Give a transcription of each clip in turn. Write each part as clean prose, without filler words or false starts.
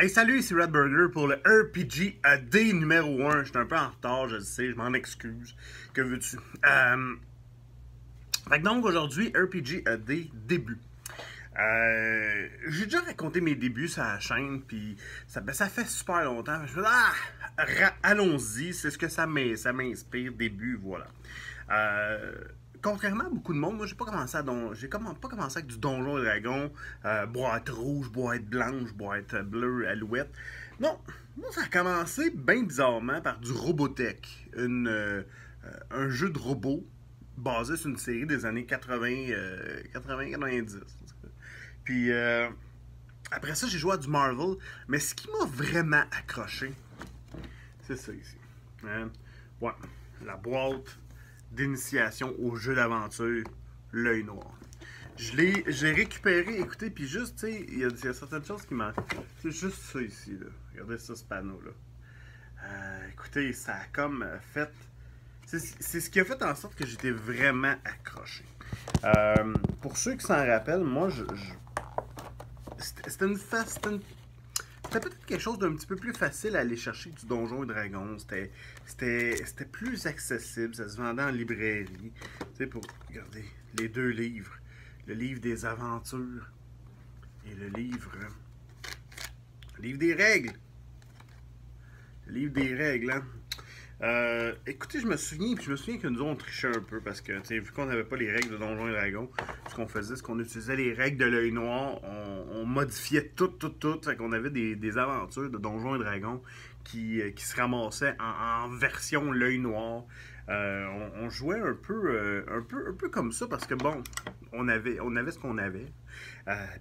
Hey, salut, ici Red Burger pour le RPG D numéro 1. J'étais un peu en retard, je le sais, je m'en excuse. Que veux-tu? Fait que donc aujourd'hui, RPG D début. J'ai déjà raconté mes débuts sur la chaîne, puis ça fait super longtemps. Je me dis, allons-y, c'est ce que ça m'inspire, début, voilà. Euh, Contrairement à beaucoup de monde, moi j'ai pas commencé pas commencé avec du Donjon et Dragon, boîte rouge, boîte blanche, boîte bleue, alouette. Non, moi ça a commencé bien bizarrement par du Robotech, un jeu de robot basé sur une série des années 80-90. Puis après ça, j'ai joué à du Marvel, mais ce qui m'a vraiment accroché, c'est ça ici. Ouais, la boîte d'initiation au jeu d'aventure, l'œil noir. J'ai récupéré, écoutez, puis juste, tu sais, il y a certaines choses qui m'ont. C'est juste ça ici, là. Regardez ça, ce panneau-là. Écoutez, ça a comme fait. C'est ce qui a fait en sorte que j'étais vraiment accroché. Pour ceux qui s'en rappellent, moi, c'était c'était peut-être quelque chose d'un petit peu plus facile à aller chercher que du Donjon et Dragon. C'était plus accessible. Ça se vendait en librairie. Tu sais, pour regarder les deux livres. Le livre des aventures et le livre des règles. Le livre des règles, hein. Écoutez, je me souviens que nous on trichait un peu parce que, vu qu'on n'avait pas les règles de Donjons et Dragons, ce qu'on faisait, c'est qu'on utilisait les règles de l'œil noir, on modifiait tout. Fait qu'on avait des aventures de Donjons et Dragons qui se ramassaient en version l'œil noir. On jouait un peu comme ça parce que, bon, on avait ce qu'on avait.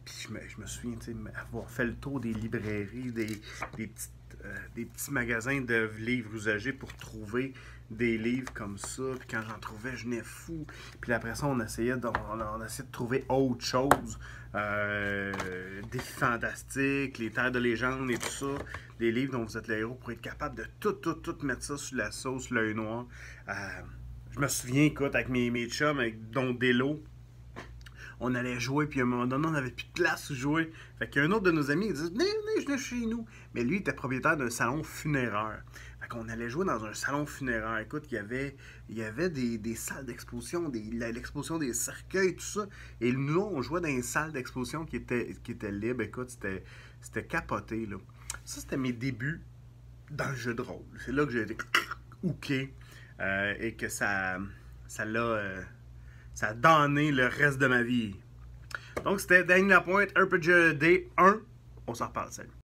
Puis je me souviens, avoir fait le tour des librairies, des petits magasins de livres usagés pour trouver des livres comme ça. Puis quand j'en trouvais, je venais fou. Puis après ça, on essayait de trouver autre chose. Défis fantastiques, les terres de légende et tout ça. Des livres dont vous êtes le héros pour être capable de tout mettre ça sur la sauce, l'œil noir. Je me souviens, écoute, avec mes chums, dont Delo, on allait jouer, puis à un moment donné, on n'avait plus de place où jouer. Fait qu'un autre de nos amis, il disait, venez chez nous. Mais lui, il était propriétaire d'un salon funéraire. Fait qu'on allait jouer dans un salon funéraire. Écoute, il y avait des salles d'exposition, l'exposition des cercueils, tout ça. Et nous, on jouait dans une salle d'exposition qui était libre. Écoute, c'était capoté, là. Ça, c'était mes débuts dans le jeu de rôle. C'est là que j'ai été hooké. Et que ça a donné le reste de ma vie. Donc, c'était Daniel Lapointe, RPG D 1. On s'en reparle, salut.